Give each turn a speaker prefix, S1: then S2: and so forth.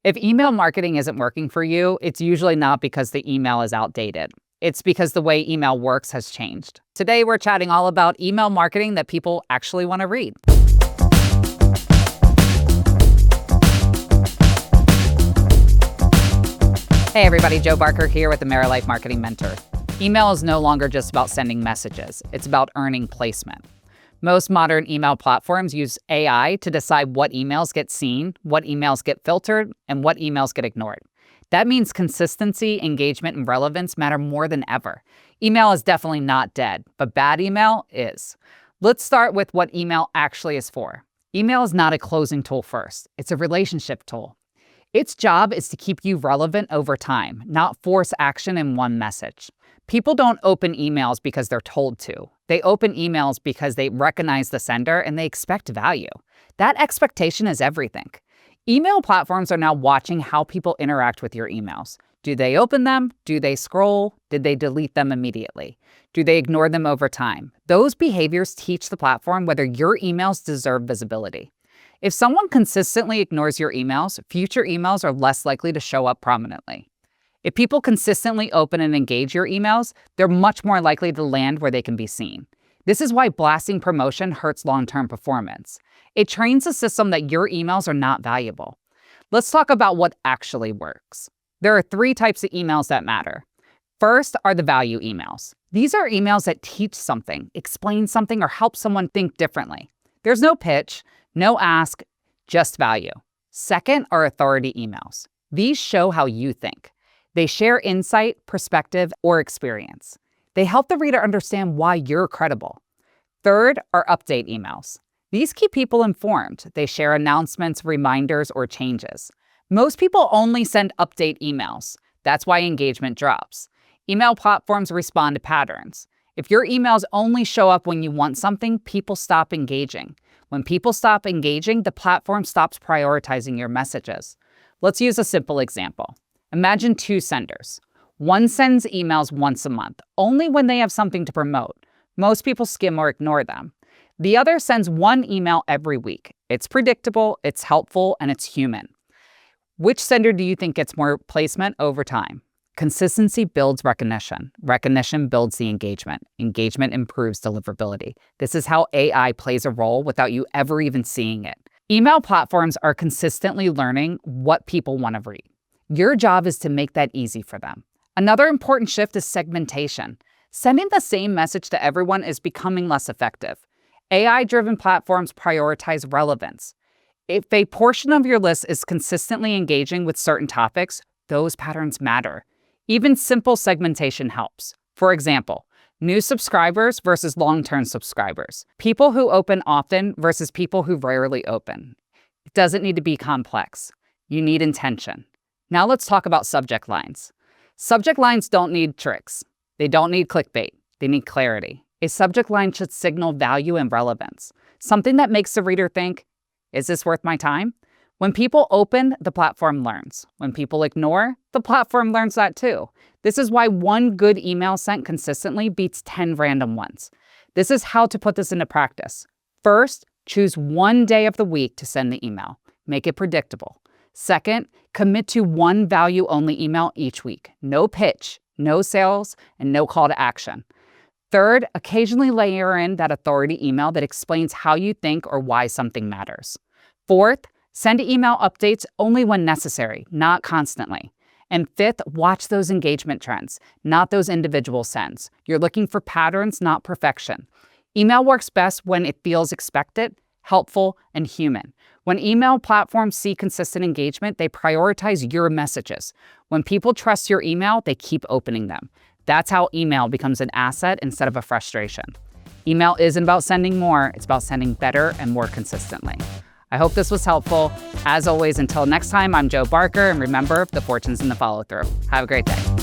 S1: If email marketing isn't working for you, it's usually not because the email is outdated. It's because the way email works has changed. Today, we're chatting all about email marketing that people actually want to read. Hey everybody, Joe Barker here with AmeriLife Marketing Mentor. Email is no longer just about sending messages. It's about earning placement. Most modern email platforms use AI to decide what emails get seen, what emails get filtered, and what emails get ignored. That means consistency, engagement, and relevance matter more than ever. Email is definitely not dead, but bad email is. Let's start with what email actually is for. Email is not a closing tool first. It's a relationship tool. Its job is to keep you relevant over time, not force action in one message. People don't open emails because they're told to. They open emails because they recognize the sender and they expect value. That expectation is everything. Email platforms are now watching how people interact with your emails. Do they open them? Do they scroll? Did they delete them immediately? Do they ignore them over time? Those behaviors teach the platform whether your emails deserve visibility. If someone consistently ignores your emails, future emails are less likely to show up prominently. If people consistently open and engage your emails, they're much more likely to land where they can be seen. This is why blasting promotion hurts long-term performance. It trains the system that your emails are not valuable. Let's talk about what actually works. There are 3 types of emails that matter. First are the value emails. These are emails that teach something, explain something, or help someone think differently. There's no pitch, no ask, just value. Second are authority emails. These show how you think. They share insight, perspective, or experience. They help the reader understand why you're credible. Third are update emails. These keep people informed. They share announcements, reminders, or changes. Most people only send update emails. That's why engagement drops. Email platforms respond to patterns. If your emails only show up when you want something, people stop engaging. When people stop engaging, the platform stops prioritizing your messages. Let's use a simple example. Imagine 2 senders. One sends emails once a month, only when they have something to promote. Most people skim or ignore them. The other sends 1 email every week. It's predictable, it's helpful, and it's human. Which sender do you think gets more placement over time? Consistency builds recognition. Recognition builds the engagement. Engagement improves deliverability. This is how AI plays a role without you ever even seeing it. Email platforms are consistently learning what people want to read. Your job is to make that easy for them. Another important shift is segmentation. Sending the same message to everyone is becoming less effective. AI-driven platforms prioritize relevance. If a portion of your list is consistently engaging with certain topics, those patterns matter. Even simple segmentation helps. For example, new subscribers versus long-term subscribers. People who open often versus people who rarely open. It doesn't need to be complex. You need intention. Now let's talk about subject lines. Subject lines don't need tricks. They don't need clickbait. They need clarity. A subject line should signal value and relevance. Something that makes the reader think, is this worth my time? When people open, the platform learns. When people ignore, the platform learns that too. This is why 1 good email sent consistently beats 10 random ones. This is how to put this into practice. First, choose 1 day of the week to send the email. Make it predictable. Second, commit to 1 value-only email each week. No pitch, no sales, and no call to action. Third, occasionally layer in that authority email that explains how you think or why something matters. Fourth, send email updates only when necessary, not constantly. And fifth, watch those engagement trends, not those individual sends. You're looking for patterns, not perfection. Email works best when it feels expected, helpful, and human. When email platforms see consistent engagement, they prioritize your messages. When people trust your email, they keep opening them. That's how email becomes an asset instead of a frustration. Email isn't about sending more, it's about sending better and more consistently. I hope this was helpful. As always, until next time, I'm Joe Barker, and remember, the fortune's in the follow-through. Have a great day.